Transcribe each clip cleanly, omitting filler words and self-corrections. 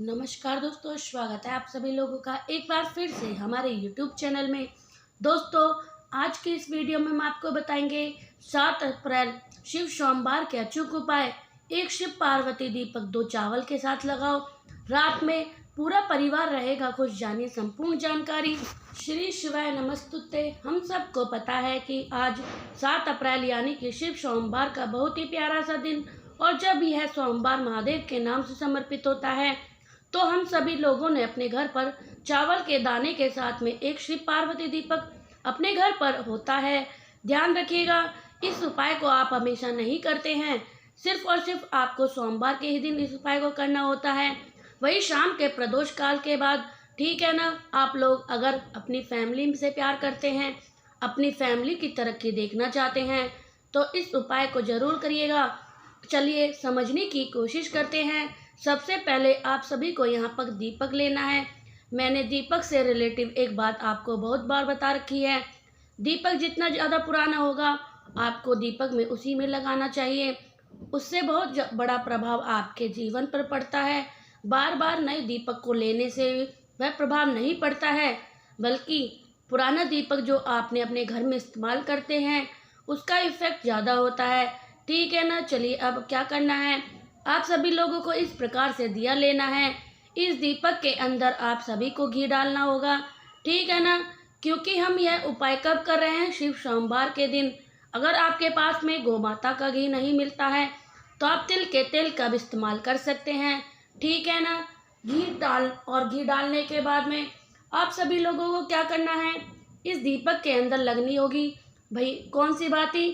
नमस्कार दोस्तों, स्वागत है आप सभी लोगों का एक बार फिर से हमारे YouTube चैनल में। दोस्तों, आज की इस वीडियो में हम आपको बताएंगे 7 अप्रैल शिव सोमवार के अचूक उपाय। एक शिव पार्वती दीपक 2 चावल के साथ लगाओ, रात में पूरा परिवार रहेगा खुश। जानिए संपूर्ण जानकारी। श्री शिवाय नमस्तुते। हम सबको पता है कि आज 7 अप्रैल यानी कि शिव सोमवार का बहुत ही प्यारा सा दिन, और जब यह सोमवार महादेव के नाम से समर्पित होता है तो हम सभी लोगों ने अपने घर पर चावल के दाने के साथ में एक शिव पार्वती दीपक अपने घर पर होता है। ध्यान रखिएगा, इस उपाय को आप हमेशा नहीं करते हैं, सिर्फ और सिर्फ आपको सोमवार के ही दिन इस उपाय को करना होता है, वही शाम के प्रदोष काल के बाद। ठीक है ना। आप लोग अगर अपनी फैमिली से प्यार करते हैं, अपनी फैमिली की तरक्की देखना चाहते हैं, तो इस उपाय को जरूर करिएगा। चलिए समझने की कोशिश करते हैं। सबसे पहले आप सभी को यहाँ पर दीपक लेना है। मैंने दीपक से रिलेटिव एक बात आपको बहुत बार बता रखी है, दीपक जितना ज़्यादा पुराना होगा आपको दीपक में उसी में लगाना चाहिए, उससे बहुत बड़ा प्रभाव आपके जीवन पर पड़ता है। बार बार नए दीपक को लेने से वह प्रभाव नहीं पड़ता है, बल्कि पुराना दीपक जो आपने अपने घर में इस्तेमाल करते हैं उसका इफ़ेक्ट ज़्यादा होता है। ठीक है ना। चलिए अब क्या करना है, आप सभी लोगों को इस प्रकार से दिया लेना है। इस दीपक के अंदर आप सभी को घी डालना होगा। ठीक है ना। क्योंकि हम यह उपाय कब कर रहे हैं, शिव सोमवार के दिन। अगर आपके पास में गौ माता का घी नहीं मिलता है तो आप तिल के तेल का भी इस्तेमाल कर सकते हैं। ठीक है ना। घी डालने के बाद में आप सभी लोगों को क्या करना है, इस दीपक के अंदर लगनी होगी भाई कौन सी बाती,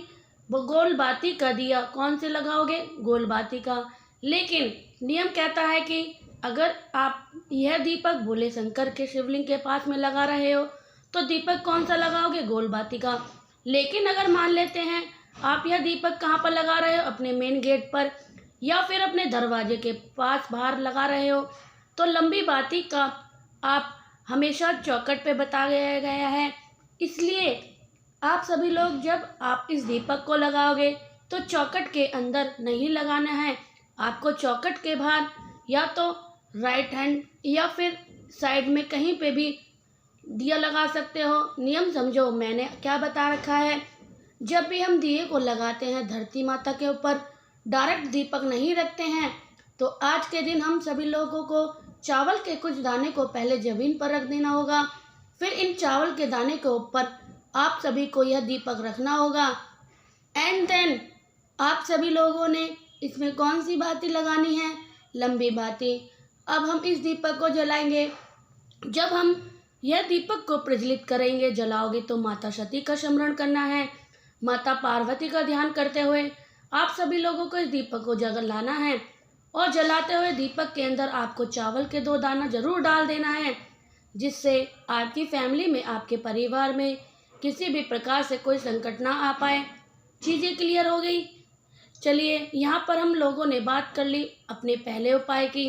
वो गोल बाती का दिया। कौन से लगाओगे, गोल बाती का। लेकिन नियम कहता है कि अगर आप यह दीपक भोले शंकर के शिवलिंग के पास में लगा रहे हो तो दीपक कौन सा लगाओगे, गोल बाती का। लेकिन अगर मान लेते हैं आप यह दीपक कहाँ पर लगा रहे हो, अपने मेन गेट पर या फिर अपने दरवाजे के पास बाहर लगा रहे हो, तो लंबी बाती का आप हमेशा चौखट पे बताया गया है। इसलिए आप सभी लोग जब आप इस दीपक को लगाओगे तो चौखट के अंदर नहीं लगाना है, आपको चौखट के बाहर या तो राइट हैंड या फिर साइड में कहीं पे भी दिया लगा सकते हो। नियम समझो मैंने क्या बता रखा है। जब भी हम दिए को लगाते हैं धरती माता के ऊपर, डायरेक्ट दीपक नहीं रखते हैं, तो आज के दिन हम सभी लोगों को चावल के कुछ दाने को पहले जमीन पर रख देना होगा। फिर इन चावल के दाने के ऊपर आप सभी को यह दीपक रखना होगा। एंड देन आप सभी लोगों ने इसमें कौन सी बाती लगानी है, लंबी बाती। अब हम इस दीपक को जलाएंगे। जब हम यह दीपक को प्रज्वलित करेंगे, जलाओगे, तो माता सती का स्मरण करना है, माता पार्वती का ध्यान करते हुए आप सभी लोगों को इस दीपक को जलाना है। और जलाते हुए दीपक के अंदर आपको चावल के 2 दाना जरूर डाल देना है, जिससे आपकी फैमिली में, आपके परिवार में किसी भी प्रकार से कोई संकट ना आ पाए। चीज़ें क्लियर हो गई। चलिए यहाँ पर हम लोगों ने बात कर ली अपने पहले उपाय की।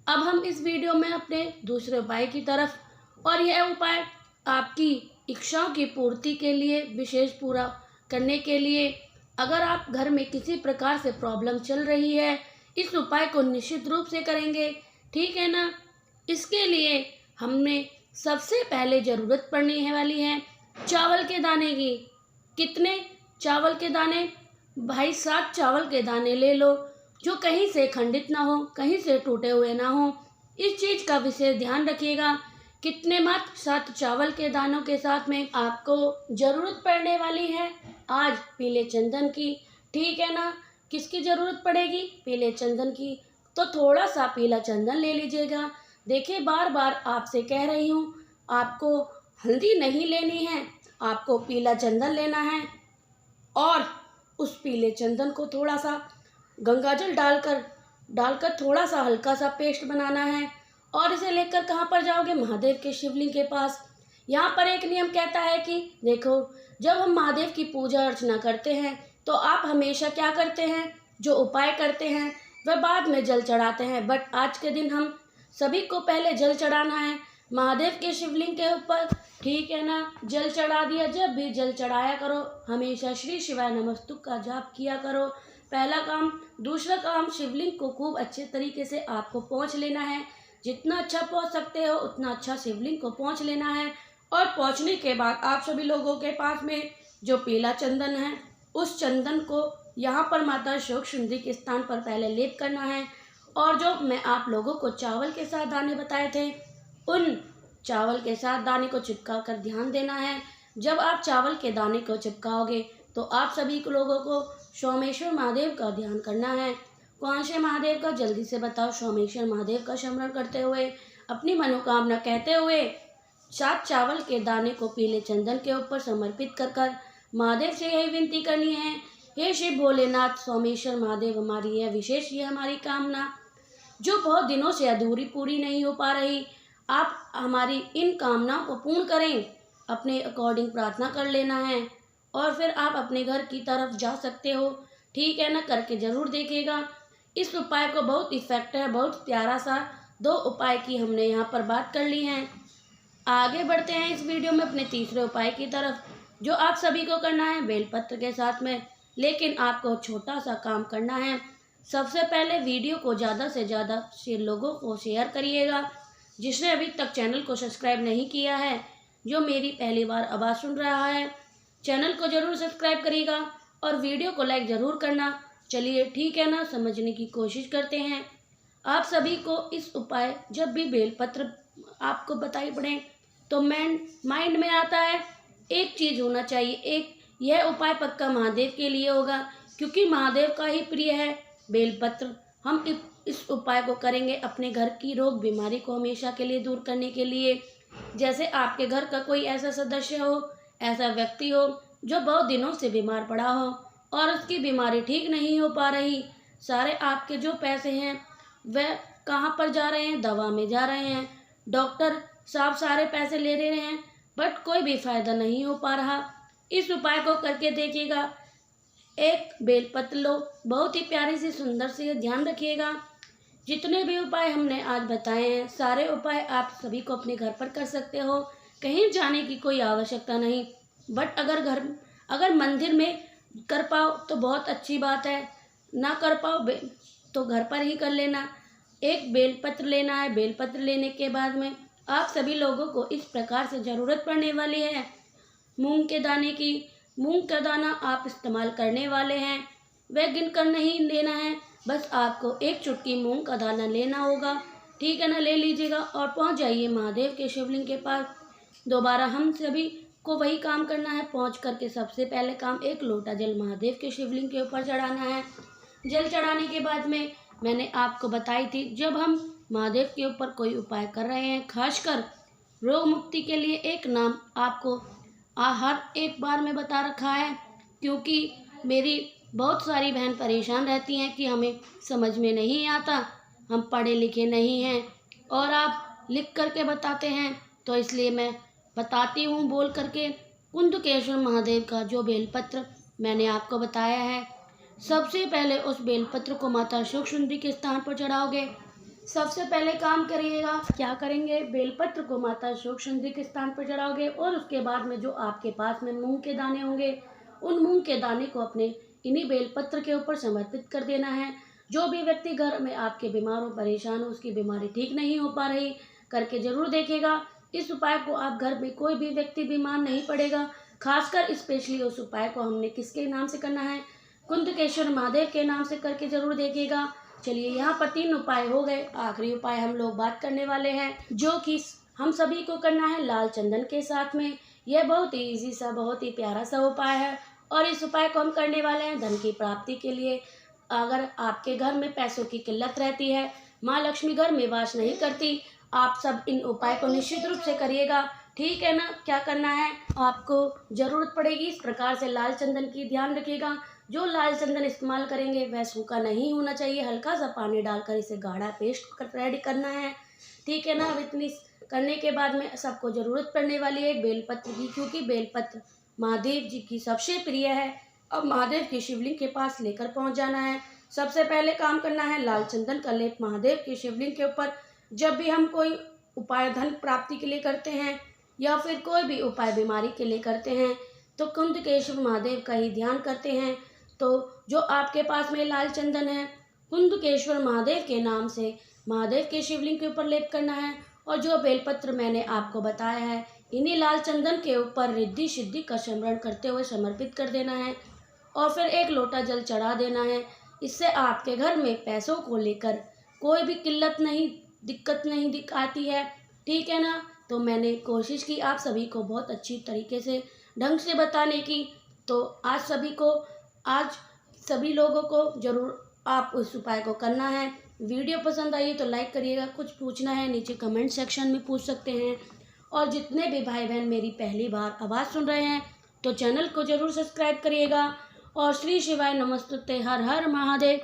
अब हम इस वीडियो में अपने दूसरे उपाय की तरफ, और यह उपाय आपकी इच्छाओं की पूर्ति के लिए, विशेष पूरा करने के लिए। अगर आप घर में किसी प्रकार से प्रॉब्लम चल रही है, इस उपाय को निश्चित रूप से करेंगे। ठीक है ना। इसके लिए हमने सबसे पहले ज़रूरत पड़ने वाली है चावल के दाने की। कितने चावल के दाने भाई, 7 चावल के दाने ले लो, जो कहीं से खंडित ना हो, कहीं से टूटे हुए ना हो। इस चीज़ का विशेष ध्यान रखिएगा। कितने मात्र 7 चावल के दानों के साथ में आपको ज़रूरत पड़ने वाली है आज पीले चंदन की। ठीक है ना। किसकी ज़रूरत पड़ेगी, पीले चंदन की। तो थोड़ा सा पीला चंदन ले लीजिएगा। देखिए बार बार आपसे कह रही हूँ, आपको हल्दी नहीं लेनी है, आपको पीला चंदन लेना है। और उस पीले चंदन को थोड़ा सा गंगाजल डालकर थोड़ा सा हल्का सा पेस्ट बनाना है। और इसे लेकर कहाँ पर जाओगे, महादेव के शिवलिंग के पास। यहाँ पर एक नियम कहता है कि देखो, जब हम महादेव की पूजा अर्चना करते हैं तो आप हमेशा क्या करते हैं, जो उपाय करते हैं वह बाद में जल चढ़ाते हैं, बट आज के दिन हम सभी को पहले जल चढ़ाना है महादेव के शिवलिंग के ऊपर। ठीक है ना। जल चढ़ा दिया। जब भी जल चढ़ाया करो हमेशा श्री शिवाय नमस्तुक का जाप किया करो, पहला काम। दूसरा काम, शिवलिंग को खूब अच्छे तरीके से आपको पोंछ लेना है। जितना अच्छा पहुंच सकते हो उतना अच्छा शिवलिंग को पहुंच लेना है। और पहुंचने के बाद आप सभी लोगों के पास में जो पीला चंदन है, उस चंदन को यहाँ पर माता शोक सुंदरी के स्थान पर पहले लेप करना है। और जो मैं आप लोगों को चावल के साथ दाने बताए थे, उन चावल के साथ दाने को चिपका कर ध्यान देना है। जब आप चावल के दाने को चिपकाओगे तो आप सभी लोगों को सोमेश्वर महादेव का ध्यान करना है। कौन से महादेव का, जल्दी से बताओ। सोमेश्वर महादेव का स्मरण करते हुए, अपनी मनोकामना कहते हुए 7 चावल के दाने को पीले चंदन के ऊपर समर्पित कर महादेव से यही विनती करनी है, हे शिव भोलेनाथ सोमेश्वर महादेव, हमारी यह विशेष ये हमारी कामना जो बहुत दिनों से अधूरी पूरी नहीं हो पा रही, आप हमारी इन कामनाओं को पूर्ण करें। अपने अकॉर्डिंग प्रार्थना कर लेना है और फिर आप अपने घर की तरफ जा सकते हो। ठीक है ना, करके ज़रूर देखिएगा। इस उपाय को बहुत इफेक्ट है, बहुत प्यारा सा 2 उपाय की हमने यहाँ पर बात कर ली हैं। आगे बढ़ते हैं इस वीडियो में अपने तीसरे उपाय की तरफ, जो आप सभी को करना है बेलपत्र के साथ में। लेकिन आपको छोटा सा काम करना है। सबसे पहले वीडियो को ज़्यादा से ज़्यादा लोगों को शेयर करिएगा। जिसने अभी तक चैनल को सब्सक्राइब नहीं किया है, जो मेरी पहली बार आवाज़ सुन रहा है, चैनल को ज़रूर सब्सक्राइब करिएगा और वीडियो को लाइक ज़रूर करना। चलिए ठीक है ना, समझने की कोशिश करते हैं। आप सभी को इस उपाय, जब भी बेलपत्र आपको बताई पड़े तो माइंड में आता है एक चीज़ होना चाहिए, एक यह उपाय पक्का महादेव के लिए होगा, क्योंकि महादेव का ही प्रिय है बेलपत्र। हम इस उपाय को करेंगे अपने घर की रोग बीमारी को हमेशा के लिए दूर करने के लिए। जैसे आपके घर का कोई ऐसा सदस्य हो, ऐसा व्यक्ति हो जो बहुत दिनों से बीमार पड़ा हो और उसकी बीमारी ठीक नहीं हो पा रही, सारे आपके जो पैसे हैं वह कहाँ पर जा रहे हैं, दवा में जा रहे हैं। डॉक्टर साहब सारे पैसे ले रहे हैं बट कोई भी फायदा नहीं हो पा रहा। इस उपाय को करके देखिएगा। एक बेलपत्र लो, बहुत ही प्यारी सी सुंदर सी, ध्यान रखिएगा जितने भी उपाय हमने आज बताए हैं सारे उपाय आप सभी को अपने घर पर कर सकते हो, कहीं जाने की कोई आवश्यकता नहीं। बट अगर मंदिर में कर पाओ तो बहुत अच्छी बात है, ना कर पाओ तो घर पर ही कर लेना। एक बेलपत्र लेना है। बेलपत्र लेने के बाद में आप सभी लोगों को इस प्रकार से ज़रूरत पड़ने वाली है मूंग के दाने की। मूंग का दाना आप इस्तेमाल करने वाले हैं, वह गिन कर नहीं लेना है, बस आपको 1 चुटकी मूंग का दाना लेना होगा। ठीक है ना, ले लीजिएगा और पहुंच जाइए महादेव के शिवलिंग के पास। दोबारा हम सभी को वही काम करना है। पहुंच करके सबसे पहले काम 1 लोटा जल महादेव के शिवलिंग के ऊपर चढ़ाना है। जल चढ़ाने के बाद में मैंने आपको बताई थी, जब हम महादेव के ऊपर कोई उपाय कर रहे हैं, खासकर रोग मुक्ति के लिए, एक नाम आपको हर एक बार में बता रखा है, क्योंकि मेरी बहुत सारी बहन परेशान रहती हैं कि हमें समझ में नहीं आता, हम पढ़े लिखे नहीं हैं और आप लिख करके बताते हैं, तो इसलिए मैं बताती हूँ बोल करके। कुंदकेश्वर महादेव का जो बेलपत्र मैंने आपको बताया है, सबसे पहले उस बेलपत्र को माता शोक सुंदरी के स्थान पर चढ़ाओगे। सबसे पहले काम करिएगा, क्या करेंगे, बेलपत्र को माता शोक सुंदरी के स्थान पर चढ़ाओगे और उसके बाद में जो आपके पास में मूंग के दाने होंगे, उन मूंग के दाने को अपने इन्हीं बेलपत्र के ऊपर समर्पित कर देना है। जो भी व्यक्ति घर में आपके बीमार हो, परेशान हो, उसकी बीमारी ठीक नहीं हो पा रही, करके ज़रूर देखेगा। इस उपाय को आप घर में कोई भी व्यक्ति बीमार नहीं पड़ेगा। खासकर स्पेशली उस उपाय को हमने किसके नाम से करना है, कुंदकेश्वर महादेव के नाम से करके ज़रूर देखिएगा। चलिए, यहाँ पर 3 उपाय हो गए। आखिरी उपाय हम लोग बात करने वाले हैं, जो कि हम सभी को करना है लाल चंदन के साथ में। यह बहुत ही ईजी सा, बहुत ही प्यारा सा उपाय है और इस उपाय को हम करने वाले हैं धन की प्राप्ति के लिए। अगर आपके घर में पैसों की किल्लत रहती है, माँ लक्ष्मी घर में वास नहीं करती, आप सब इन उपाय को निश्चित रूप से करिएगा। ठीक है ना, क्या करना है, आपको ज़रूरत पड़ेगी इस प्रकार से लाल चंदन की। ध्यान रखिएगा, जो लाल चंदन इस्तेमाल करेंगे वह सूखा नहीं होना चाहिए, हल्का सा पानी डालकर इसे गाढ़ा पेस्ट रेडी करना है। ठीक है ना, अब इतनी करने के बाद में सबको ज़रूरत पड़ने वाली है बेलपत्र की, क्योंकि बेलपत्र महादेव जी की सबसे प्रिय है। अब महादेव की शिवलिंग के पास लेकर पहुंच जाना है। सबसे पहले काम करना है लाल चंदन का लेप महादेव की शिवलिंग के ऊपर। जब भी हम कोई उपाय धन प्राप्ति के लिए करते हैं या फिर कोई भी उपाय बीमारी के लिए करते हैं, तो कुंदकेश्वर महादेव का ही ध्यान करते हैं। तो जो आपके पास में लाल चंदन है, कुंदकेश्वर महादेव के नाम से महादेव के शिवलिंग के ऊपर लेप करना है और जो बेलपत्र मैंने आपको बताया है इन्हीं लाल चंदन के ऊपर रिद्धि सिद्धि का स्मरण करते हुए समर्पित कर देना है और फिर एक लोटा जल चढ़ा देना है। इससे आपके घर में पैसों को लेकर कोई भी किल्लत नहीं, दिक्कत नहीं आती है, ठीक है ना। तो मैंने कोशिश की आप सभी को बहुत अच्छी तरीके से ढंग से बताने की। तो आज सभी लोगों को ज़रूर आप उस उपाय को करना है। वीडियो पसंद आई तो लाइक करिएगा, कुछ पूछना है नीचे कमेंट सेक्शन में पूछ सकते हैं। और जितने भी भाई बहन मेरी पहली बार आवाज़ सुन रहे हैं तो चैनल को ज़रूर सब्सक्राइब करिएगा। और श्री शिवाय नमस्तुते, हर हर महादेव।